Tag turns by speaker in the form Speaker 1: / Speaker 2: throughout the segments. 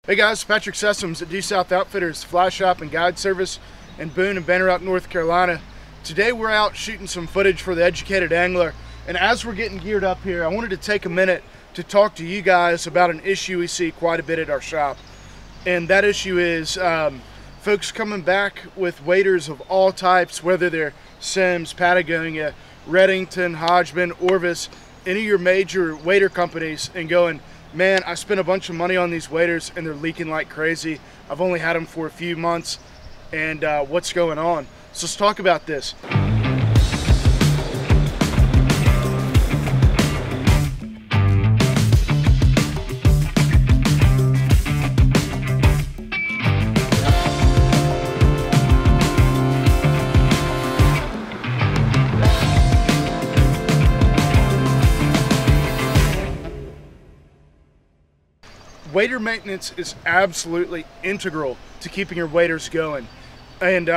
Speaker 1: Hey guys, Patrick Sessoms at Due South Outfitters Fly Shop and Guide Service in Boone and Banner Rock, North Carolina. Today we're out shooting some footage for the educated angler, and as we're getting geared up here, I wanted to take a minute to talk to you guys about an issue we see quite a bit at our shop. And that issue is folks coming back with waders of all types, whether they're Simms, Patagonia, Redington, Hodgman, Orvis, any of your major wader companies, and going, man, I spent a bunch of money on these waders and they're leaking like crazy. I've only had them for a few months, and what's going on? So let's talk about this. Wader maintenance is absolutely integral to keeping your waders going. And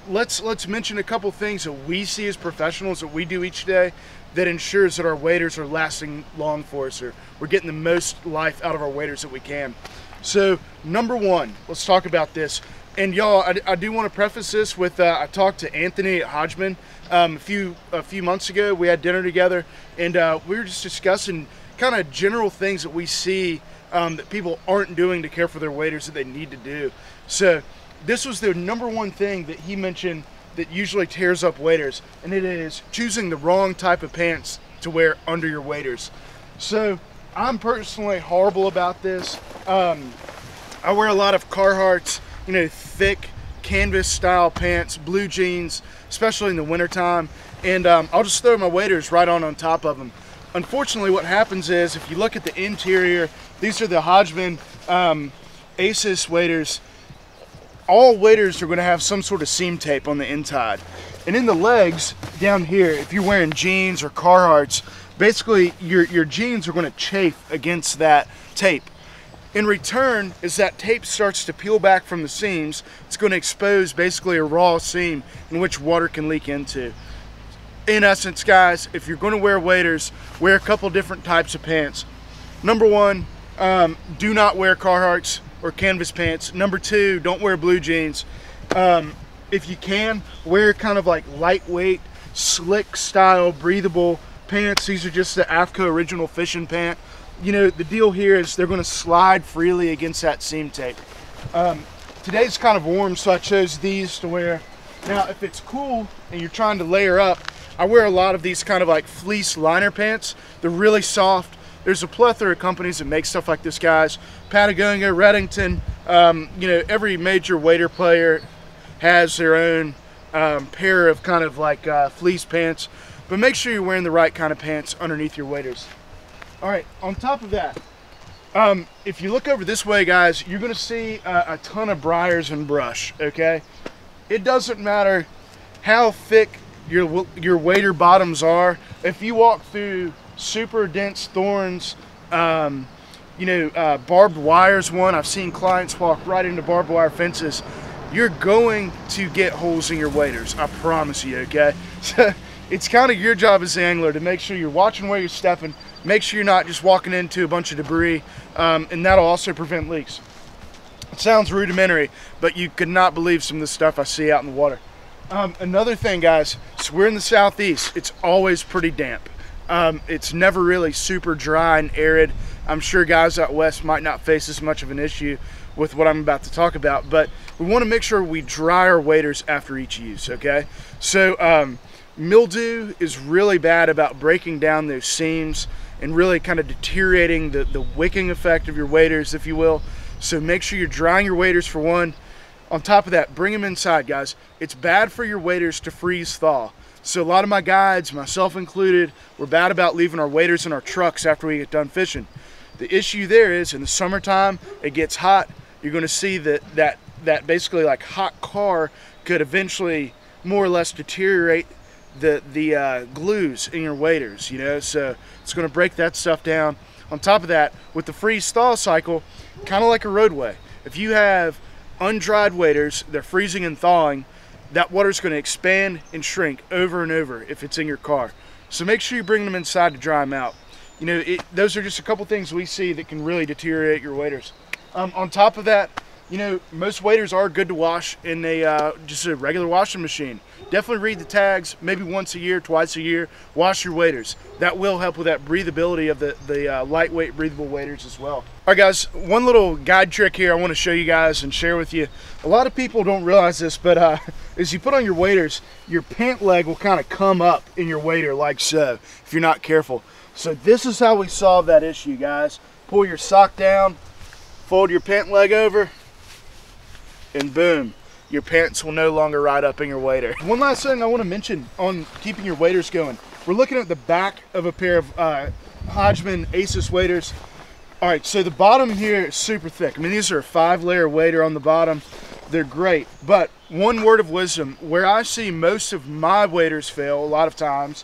Speaker 1: let's mention a couple things that we see as professionals that we do each day that ensures that our waders are lasting long for us, or we're getting the most life out of our waders that we can. So number one, let's talk about this. And y'all, I do want to preface this with I talked to Anthony at Hodgman a few months ago. We had dinner together, and we were just discussing kind of general things that we see that people aren't doing to care for their waders that they need to do. So this was the number one thing that he mentioned that usually tears up waders, and it is choosing the wrong type of pants to wear under your waders. So I'm personally horrible about this. I wear a lot of Carhartts, you know, thick canvas style pants, blue jeans, especially in the wintertime, and I'll just throw my waders right on top of them. Unfortunately, what happens is, if you look at the interior, these are the Hodgman Aces waders. All waders are going to have some sort of seam tape on the inside. And in the legs down here, if you're wearing jeans or Carhartts, basically your jeans are going to chafe against that tape. In return, as that tape starts to peel back from the seams, it's going to expose basically a raw seam in which water can leak into. In essence, guys, if you're going to wear waders, wear a couple different types of pants. Number one, do not wear Carhartts or canvas pants. Number two, don't wear blue jeans. If you can, wear kind of like lightweight, slick style, breathable pants. These are just the AFCO original fishing pant. You know, the deal here is they're going to slide freely against that seam tape. Today's kind of warm, so I chose these to wear. Now, if it's cool and you're trying to layer up, I wear a lot of these kind of like fleece liner pants. They're really soft. There's a plethora of companies that make stuff like this, guys. Patagonia, Redington, you know, every major wader player has their own pair of kind of like fleece pants. But make sure you're wearing the right kind of pants underneath your waders. All right, on top of that, if you look over this way, guys, you're gonna see a ton of briars and brush, okay? It doesn't matter how thick your wader bottoms are. If you walk through super dense thorns, you know, barbed wire's one. I've seen clients walk right into barbed wire fences. You're going to get holes in your waders, I promise you, okay? So it's kind of your job as the angler to make sure you're watching where you're stepping, make sure you're not just walking into a bunch of debris, and that'll also prevent leaks. It sounds rudimentary, but you could not believe some of the stuff I see out in the water. Another thing, guys, so we're in the southeast. It's always pretty damp. It's never really super dry and arid. I'm sure guys out west might not face as much of an issue with what I'm about to talk about, but we want to make sure we dry our waders after each use, okay? So mildew is really bad about breaking down those seams and really kind of deteriorating the wicking effect of your waders, if you will. So make sure you're drying your waders for one. On top of that, bring them inside, guys. It's bad for your waders to freeze thaw. So a lot of my guides, myself included, we're bad about leaving our waders in our trucks after we get done fishing. The issue there is in the summertime, it gets hot. You're going to see that basically like hot car could eventually more or less deteriorate the glues in your waders, you know, so it's going to break that stuff down. On top of that, with the freeze thaw cycle, kind of like a roadway, if you have undried waders, they're freezing and thawing, that water's going to expand and shrink over and over if it's in your car. So make sure you bring them inside to dry them out. You know, those are just a couple things we see that can really deteriorate your waders. On top of that, you know, most waders are good to wash in a just a regular washing machine. Definitely read the tags, maybe once a year, twice a year. Wash your waders. That will help with that breathability of the lightweight breathable waders as well. All right, guys, one little guide trick here I want to show you guys and share with you. A lot of people don't realize this, but as you put on your waders, your pant leg will kind of come up in your wader like so, if you're not careful. So this is how we solve that issue, guys. Pull your sock down, fold your pant leg over, and boom, your pants will no longer ride up in your wader. One last thing I want to mention on keeping your waders going. We're looking at the back of a pair of Hodgman Asus waders. All right, so the bottom here is super thick. I mean, these are a 5-layer wader on the bottom. They're great, but one word of wisdom, where I see most of my waders fail a lot of times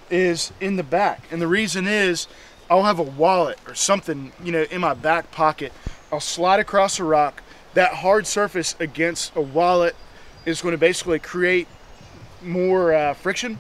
Speaker 1: is in the back. And the reason is I'll have a wallet or something, you know, in my back pocket. I'll slide across a rock. That hard surface against a wallet is going to basically create more friction.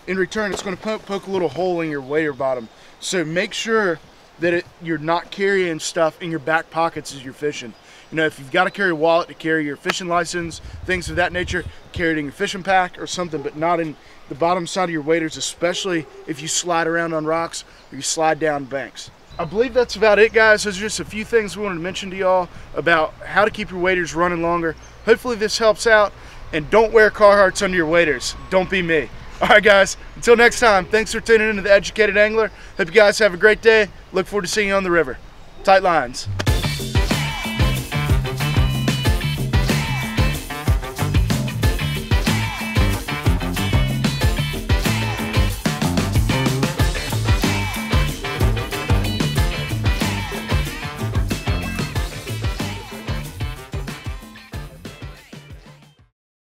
Speaker 1: In return, it's going to poke a little hole in your wader bottom. So make sure that you're not carrying stuff in your back pockets as you're fishing. You know, if you've got to carry a wallet to carry your fishing license, things of that nature, carry it in your fishing pack or something, but not in the bottom side of your waders, especially if you slide around on rocks or you slide down banks. I believe that's about it, guys. Those are just a few things we wanted to mention to y'all about how to keep your waders running longer. Hopefully this helps out, and don't wear Carhartts under your waders. Don't be me. All right, guys, until next time, thanks for tuning in to The Educated Angler. Hope you guys have a great day. Look forward to seeing you on the river. Tight lines.